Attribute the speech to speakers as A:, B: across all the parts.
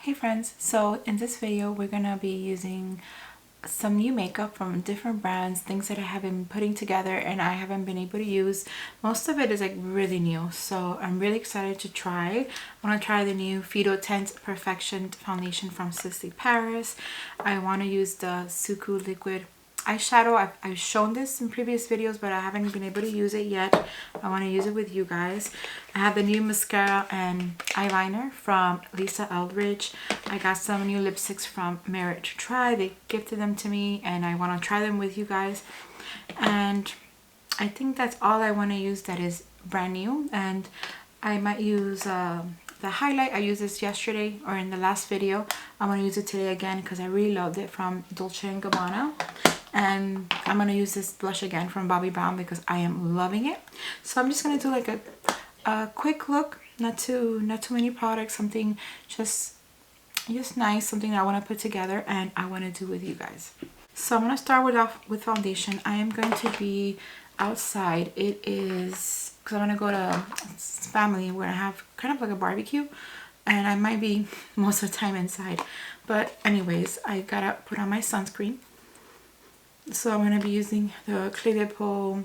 A: Hey friends, so in this video we're gonna be using some new makeup from different brands, things that I have been putting together and I haven't been able to use. Most of it is like really new, so I'm really excited to try. I want to try the new Photo Tint Perfection foundation from Sisley-Paris. I want to use the Suqqu liquid eyeshadow. I've shown this in previous videos, but I haven't been able to use it yet. I want to use it with you guys. I have the new mascara and eyeliner from Eldridge. I got some new lipsticks from Merit to try. They gifted them to me and I want to try them with you guys. And I think that's all I want to use that is brand new. And I might use the highlight. I used this yesterday or in the last video. I'm going to use it today again because I really loved it from Dolce & Gabbana. And I'm going to use this blush again from Bobbi Brown because I am loving it. So I'm just going to do like a quick look, not too many products, something just nice, something that I want to put together and I want to do with you guys. So I'm going to start off with foundation. I am going to be outside. It is because I'm going to go to family where I have kind of like a barbecue and I might be most of the time inside. But anyways, I gotta put on my sunscreen. So I'm going to be using the Clé de Peau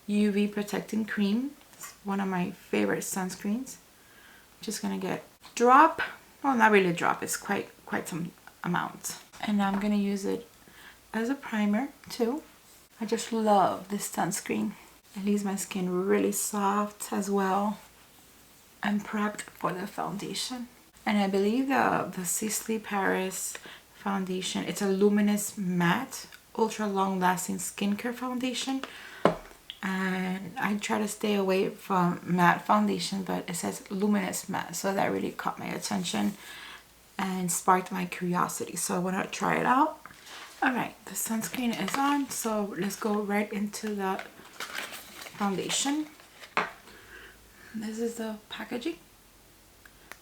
A: UV Protecting Cream. It's one of my favorite sunscreens. Just going to get drop. Well, not really a drop. It's quite some amount. And I'm going to use it as a primer too. I just love this sunscreen. It leaves my skin really soft as well. I'm prepped for the foundation. And I believe the Sisley-Paris foundation, it's a luminous matte ultra long lasting skincare foundation, and I try to stay away from matte foundation, but it says luminous matte, so that really caught my attention and sparked my curiosity, so I want to try it out. All right, the sunscreen is on, so let's go right into the foundation. This is the packaging.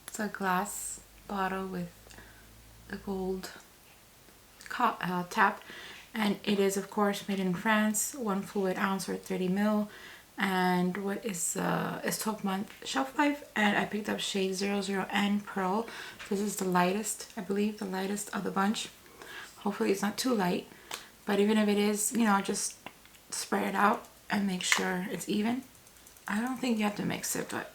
A: It's a glass bottle with the gold tap. And it is of course made in France, 1 fluid ounce or 30 ml, and what is 12-month shelf life. And I picked up shade 00N Pearl. This is the lightest, I believe, the lightest of the bunch. Hopefully it's not too light, but even if it is, you know, just spray it out and make sure it's even. I don't think you have to mix it, but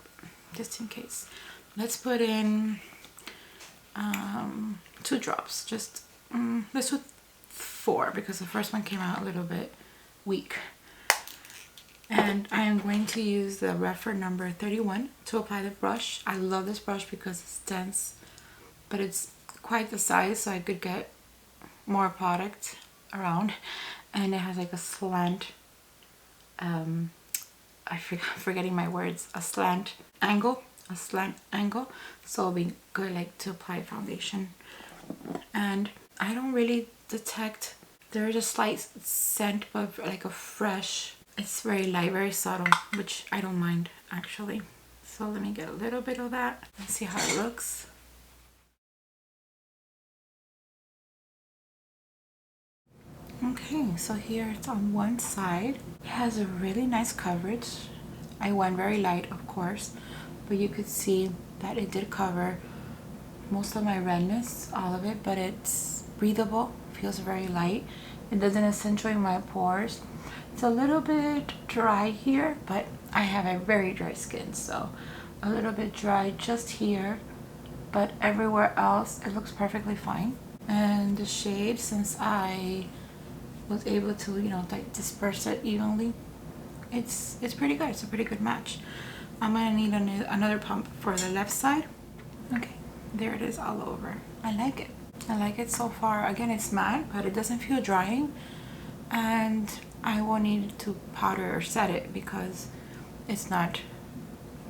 A: just in case, let's put in 2 drops. Just let's do 4 because the first one came out a little bit weak. And I am going to use the Refer number 31 to apply the brush. I love this brush because it's dense, but it's quite the size so I could get more product around. And it has like a slant, I'm forgetting my words, a slant angle, so it'll be good like to apply foundation. And I don't really detect, there is a slight scent but like a fresh, it's very light, very subtle, which I don't mind actually. So let me get a little bit of that and see how it looks. Okay, so here it's on one side. It has a really nice coverage. I went very light of course, but you could see that it did cover most of my redness, all of it, but it's breathable, feels very light. It doesn't accentuate my pores. It's a little bit dry here, but I have a very dry skin, so a little bit dry just here, but everywhere else it looks perfectly fine. And the shade, since I was able to, you know, like disperse it evenly, it's pretty good. It's a pretty good match. I'm gonna need another pump for the left side. Okay, there it is all over. I like it. I like it so far. Again, it's matte, but it doesn't feel drying, and I won't need to powder or set it because it's not,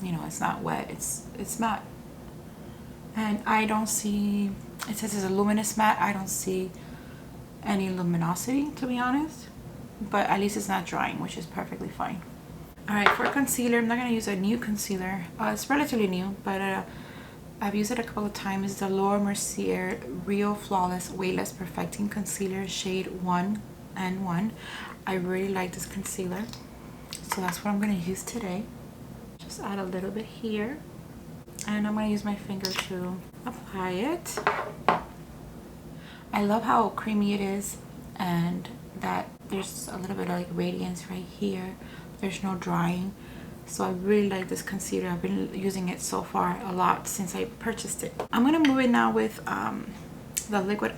A: you know, it's not wet. It's matte, and I don't see, it says it's a luminous matte. I don't see any luminosity, to be honest, but at least it's not drying, which is perfectly fine. All right, for concealer, I'm not gonna use a new concealer. It's relatively new, but I've used it a couple of times. It's the Laura Mercier Real Flawless Weightless Perfecting Concealer, shade 1N1. I really like this concealer, so that's what I'm going to use today. Just add a little bit here, and I'm going to use my finger to apply it. I love how creamy it is, and that there's a little bit of like radiance right here. There's no drying. So I really like this concealer. I've been using it so far a lot since I purchased it. I'm gonna move it now with the liquid,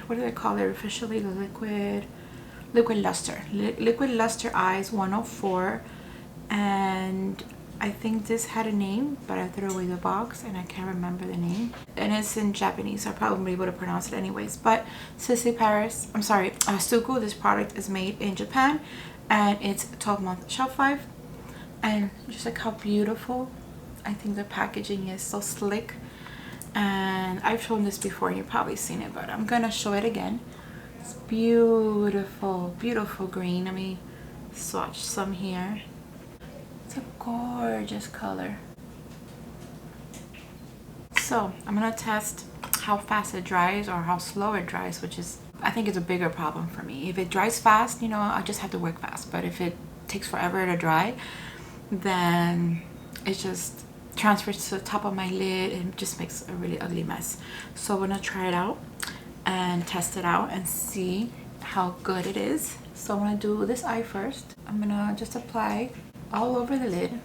A: what do they call it officially? The liquid luster. Liquid luster eyes 104, and I think this had a name, but I threw away the box and I can't remember the name. And it's in Japanese, so I probably won't be able to pronounce it anyways. But Sisley-Paris, I'm sorry, Suqqu, this product is made in Japan, and it's 12-month shelf life. And just like how beautiful. I think the packaging is so slick. And I've shown this before and you've probably seen it, but I'm gonna show it again. It's beautiful, beautiful green. Let me swatch some here. It's a gorgeous color. So I'm gonna test how fast it dries or how slow it dries, which is, I think, it's a bigger problem for me. If it dries fast, you know, I just have to work fast. But if it takes forever to dry, then it just transfers to the top of my lid and just makes a really ugly mess. So I'm gonna try it out and test it out and see how good it is. So I'm gonna do this eye first. I'm gonna just apply all over the lid.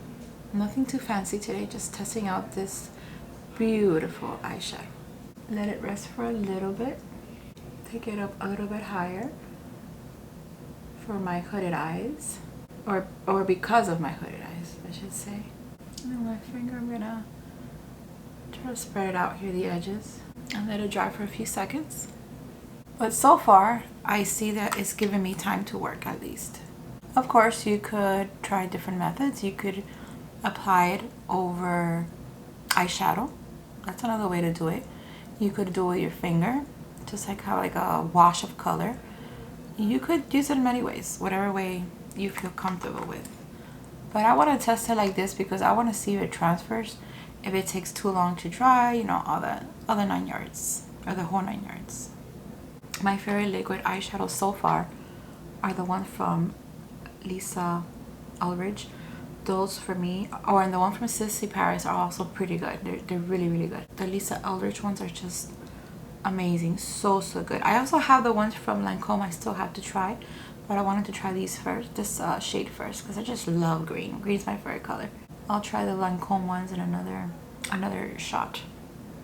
A: Nothing too fancy today, just testing out this beautiful eyeshadow. Let it rest for a little bit. Take it up a little bit higher for my hooded eyes. Or because of my hooded eyes, I should say. And with my finger, I'm gonna try to spread it out here, the edges, and let it dry for a few seconds. But so far, I see that it's giving me time to work at least. Of course, you could try different methods. You could apply it over eyeshadow. That's another way to do it. You could do it with your finger, just like how like a wash of color. You could use it in many ways, whatever way you feel comfortable with. But I want to test it like this because I want to see if it transfers, if it takes too long to dry, you know, all the other 9 yards, or the whole 9 yards. My favorite liquid eyeshadows so far are the one from Eldridge. Those for me, and the one from Sisley-Paris are also pretty good. They're really, really good. The Eldridge ones are just amazing, so good. I also have the ones from Lancome I still have to try, but I wanted to try these first, this shade first, because I just love green. Green's my favorite color. I'll try the Lancome ones in another shot.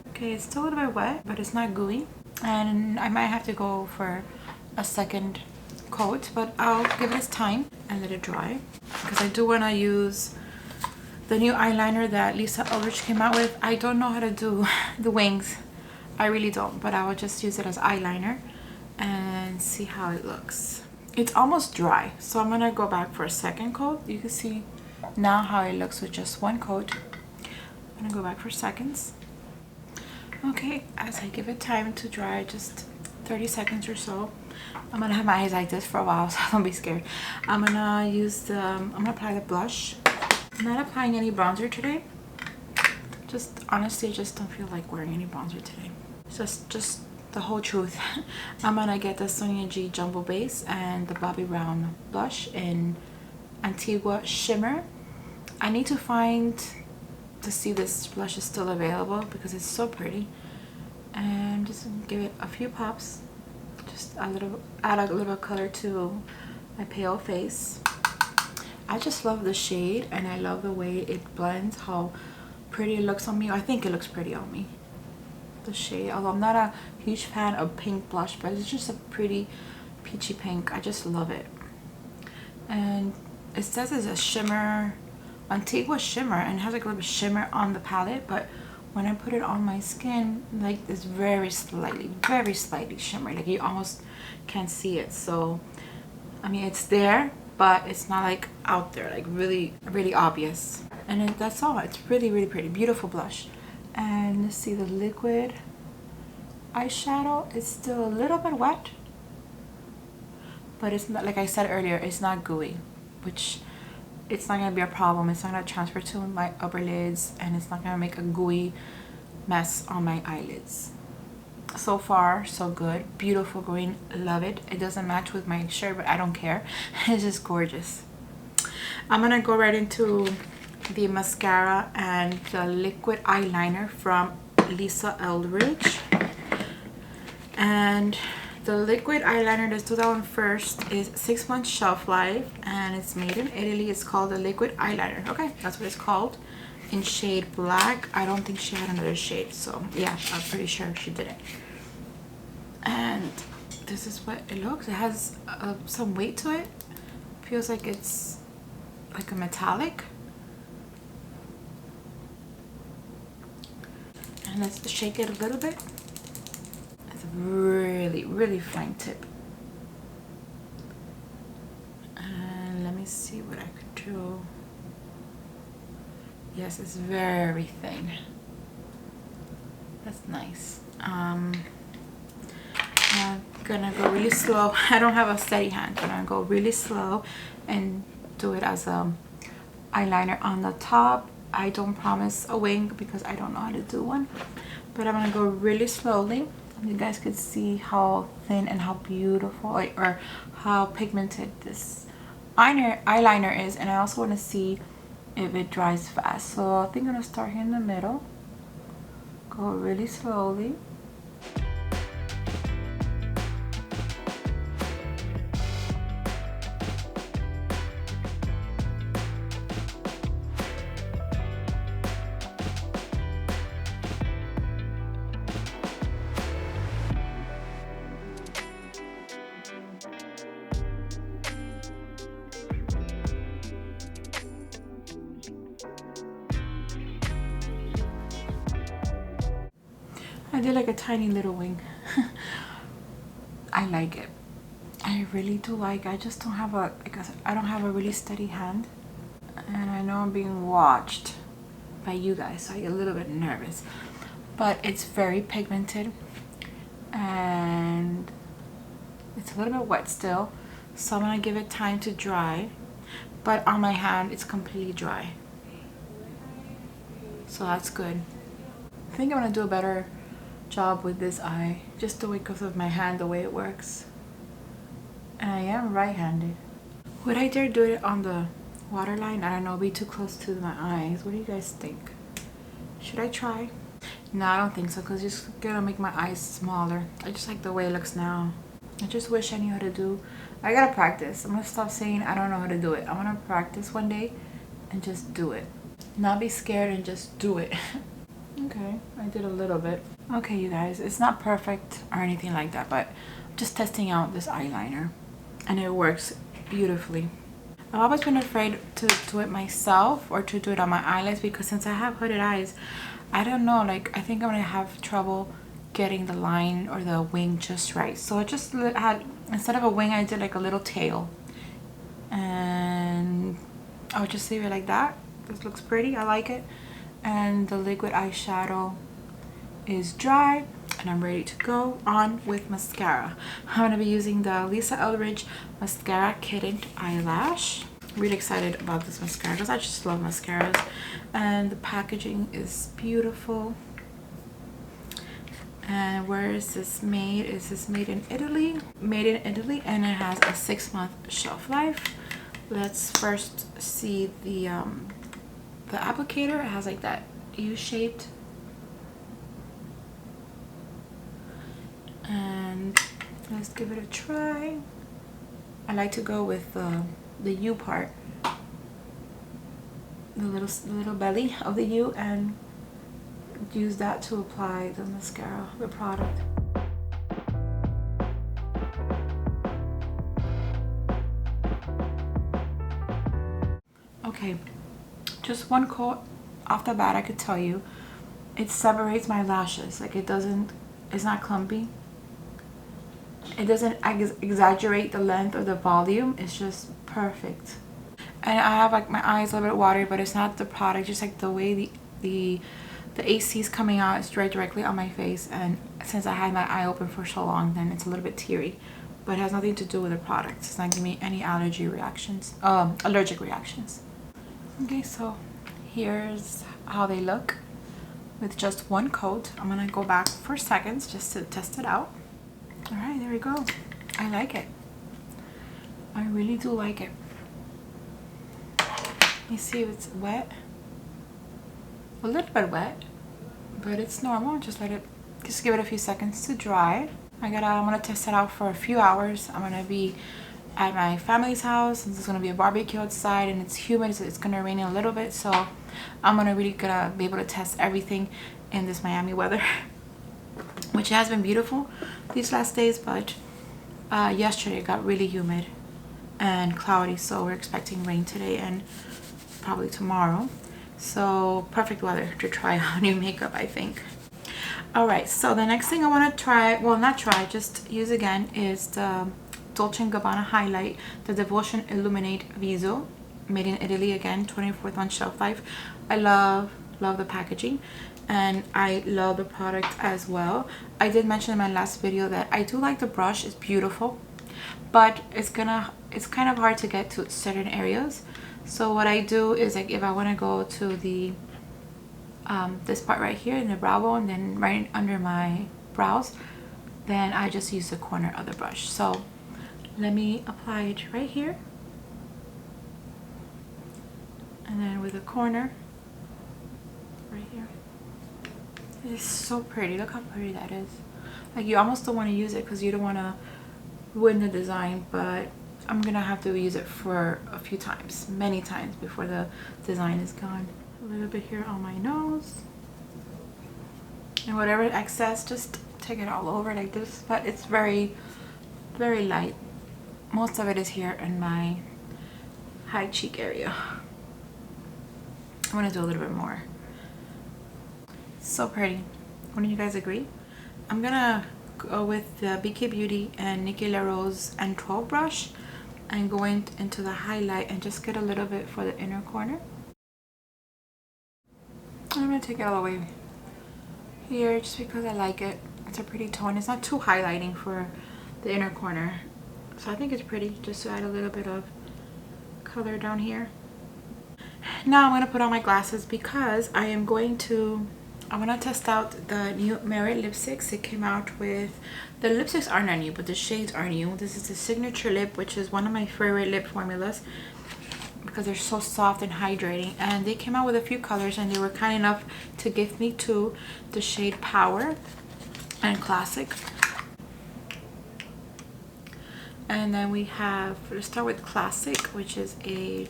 A: Okay, it's still a little bit wet, but it's not gooey, and I might have to go for a second coat, but I'll give it its time and let it dry, because I do want to use the new eyeliner that Eldridge came out with. I don't know how to do the wings. I really don't, but I will just use it as eyeliner and see how it looks. It's almost dry, so I'm gonna go back for a second coat. You can see now how it looks with just one coat. I'm gonna go back for seconds. Okay, as I give it time to dry, just 30 seconds or so. I'm gonna have my eyes like this for a while, so don't be scared. I'm gonna apply the blush. I'm not applying any bronzer today. Honestly, just don't feel like wearing any bronzer today. Just the whole truth. I'm gonna get the Sonia G Jumbo Base and the Bobbi Brown blush in Antigua Shimmer. I need to see this blush is still available because it's so pretty. And just give it a few pops. Just add a little color to my pale face. I just love the shade, and I love the way it blends, how pretty it looks on me. I think it looks pretty on me, the shade, although I'm not a huge fan of pink blush, but it's just a pretty peachy pink. I just love it. And it says it's a shimmer, Antigua shimmer, and it has like a little bit of shimmer on the palette, but when I put it on my skin, like, it's very slightly shimmery, like you almost can't see it. So I mean, it's there, but it's not like out there, like really obvious. And that's all. It's really pretty, beautiful blush. And let's see, the liquid eyeshadow is still a little bit wet, but it's not, like I said earlier, it's not gooey, which it's not gonna be a problem. It's not gonna transfer to my upper lids, and it's not gonna make a gooey mess on my eyelids. So far, so good. Beautiful green, love it. It doesn't match with my shirt, but I don't care. It's just gorgeous. I'm gonna go right into the mascara and the liquid eyeliner from Lisa Eldridge. And the liquid eyeliner, let's do that one first, is 6 months shelf life, and it's made in Italy. It's called the liquid eyeliner. Okay, that's what it's called, in shade black. I don't think she had another shade, so yeah, I'm pretty sure she didn't. And this is what it looks. It has some weight to it. Feels like it's like a metallic. And let's shake it a little bit. It's a really fine tip. And let me see what I could do. Yes, it's very thin. That's nice. I'm gonna go really slow. I don't have a steady hand, but I'm gonna go really slow and do it as a eyeliner on the top. I don't promise a wing because I don't know how to do one, but I'm gonna go really slowly. You guys could see how thin and how beautiful, or how pigmented this eyeliner is. And I also want to see if it dries fast, so I think I'm gonna start here in the middle, go really slowly. I did like a tiny little wing. I like it. I really do like it. I just don't have I don't have a really steady hand. And I know I'm being watched by you guys, so I get a little bit nervous. But it's very pigmented. And it's a little bit wet still. So I'm gonna give it time to dry. But on my hand, it's completely dry. So that's good. I think I'm gonna do a better job with this eye, just because of my hand, the way it works. And I am right-handed. Would I dare do it on the waterline? I don't know, be too close to my eyes. What do you guys think? Should I try? No, I don't think so, because it's just gonna make my eyes smaller. I just like the way it looks now. I just wish I knew how to do. I gotta practice. I'm gonna stop saying I don't know how to do it. I wanna practice one day and just do it. Not be scared and just do it. Okay, I did a little bit. Okay, you guys, it's not perfect or anything like that, but I'm just testing out this eyeliner, and it works beautifully. I've always been afraid to do it myself or to do it on my eyelids, because since I have hooded eyes, I don't know, like, I think I'm gonna have trouble getting the line or the wing just right. So I just had, instead of a wing, I did like a little tail, and I'll just leave it like that. This looks pretty. I like it. And the liquid eyeshadow is dry, and I'm ready to go on with mascara. I'm going to be using the Lisa Eldridge Mascara Kitten Eyelash. Really excited about this mascara because I just love mascaras, and the packaging is beautiful. And where is this made? Is this made in Italy? Made in Italy, and it has a 6-month shelf life. Let's first see the applicator. It has like that U-shaped, and let's give it a try. I like to go with the U part, the little belly of the U, and use that to apply the mascara, the product. Okay, just one coat off the bat. I could tell you it separates my lashes. Like, it's not clumpy, it doesn't exaggerate the length or the volume. It's just perfect. And I have like my eyes a little bit watery, but it's not the product, just like the way the AC is coming out. It's directly on my face, and since I had my eye open for so long, then it's a little bit teary, but it has nothing to do with the product. It's not giving me any allergic reactions. Okay, so here's how they look with just one coat. I'm gonna go back for seconds just to test it out. All right, there we go. I like it. I really do like it. Let me see if it's wet. A little bit wet, but it's normal. Just give it a few seconds to dry. I'm gonna test it out for a few hours. I'm gonna be at my family's house, and there's gonna be a barbecue outside, and it's humid, so it's gonna rain a little bit. So I'm gonna be able to test everything in this Miami weather, which has been beautiful these last days, but yesterday it got really humid and cloudy, so we're expecting rain today and probably tomorrow. So perfect weather to try on new makeup, I think. Alright, so the next thing I want to try, well, not try, just use again, is the Dolce & Gabbana highlight, the Devotion Illuminate Viso, made in Italy, again, 24th on shelf life. I love the packaging, and I love the product as well. I did mention in my last video that I do like the brush. It's beautiful, but it's kind of hard to get to certain areas. So what I do is, like, if I want to go to the this part right here in the brow bone, then right under my brows, then I just use the corner of the brush. So let me apply it right here, and then with the corner right here. It is so pretty. Look how pretty that is. Like, you almost don't want to use it because you don't want to ruin the design, but I'm gonna have to use it for a few times, many times, before the design is gone. A little bit here on my nose, and whatever excess, just take it all over like this. But it's very light. Most of it is here in my high cheek area. I'm gonna do a little bit more. So pretty. Wouldn't you guys agree? I'm gonna go with the BeekeePer and Nikki LaRose N12 brush and go into the highlight and just get a little bit for the inner corner. I'm gonna take it all the way here just because I like it. It's a pretty tone. It's not too highlighting for the inner corner, so I think it's pretty, just to add a little bit of color down here. Now I'm gonna put on my glasses because I want to test out the new Merit lipsticks. It came out with, the lipsticks are not new, but the shades are new. This is the Signature Lip, which is one of my favorite lip formulas because they're so soft and hydrating. And they came out with a few colors, and they were kind enough to gift me to the shade Power and Classic. And then we have, let's start with Classic, which is a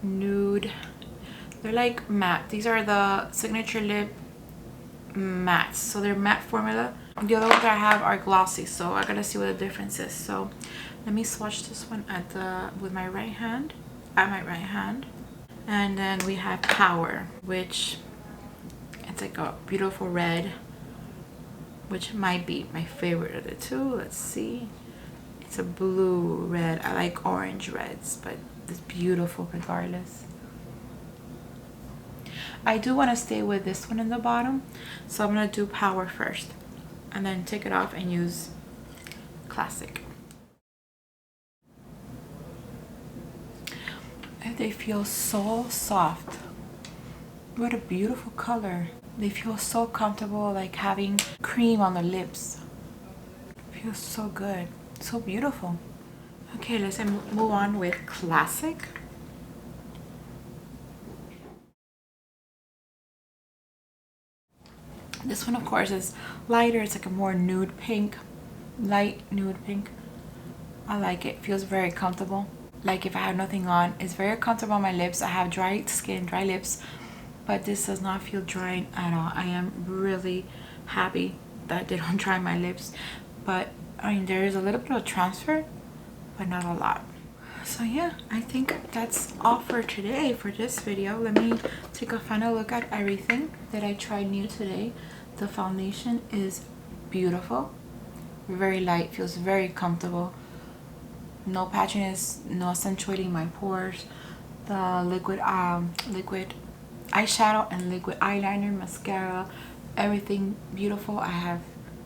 A: nude. They're like matte. These are the Signature Lip mattes, so they're matte formula. The other ones I have are glossy, so I gotta see what the difference is. So let me swatch this one with my right hand, and then we have Power, which it's like a beautiful red, which might be my favorite of the two. Let's see. It's a blue red. I like orange reds, but it's beautiful regardless. I do want to stay with this one in the bottom, so I'm going to do Power first and then take it off and use Classic. And they feel so soft. What a beautiful color. They feel so comfortable, like having cream on the lips. It feels so good, so beautiful. Okay, let's move on with Classic. This one, of course, is lighter. It's like a more nude pink, light nude pink. I like it. It feels very comfortable. Like if I have nothing on, it's very comfortable on my lips. I have dry skin, dry lips, but this does not feel drying at all. I am really happy that they don't dry my lips. But I mean, there is a little bit of transfer, but not a lot. So yeah, I think that's all for today for this video. Let me take a final look at everything that I tried new today. The foundation is beautiful, very light, feels very comfortable, no patchiness, no accentuating my pores. The liquid eyeshadow and liquid eyeliner, mascara, everything beautiful. I have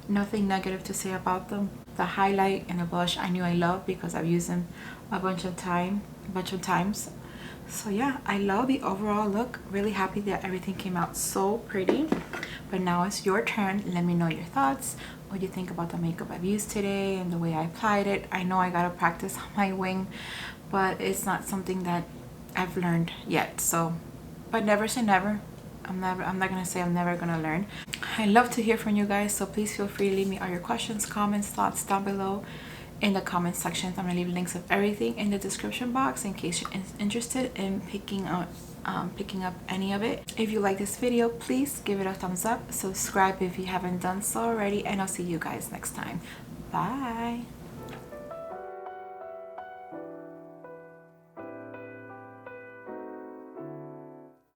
A: nothing negative to say about them. The highlight and the blush I knew I loved because I've used them a bunch of times. So yeah, I love the overall look. Really happy that everything came out so pretty. But now it's your turn. Let me know your thoughts. What do you think about the makeup I've used today and the way I applied it? I know I gotta practice on my wing, but it's not something that I've learned yet. So, but never say never. I'm not gonna say I'm never gonna learn. I love to hear from you guys, so please feel free to leave me all your questions, comments, thoughts down below in the comment sections. I'm gonna leave links of everything in the description box in case you're interested in picking up any of it. If you like this video, please give it a thumbs up, subscribe if you haven't done so already, and I'll see you guys next time. Bye.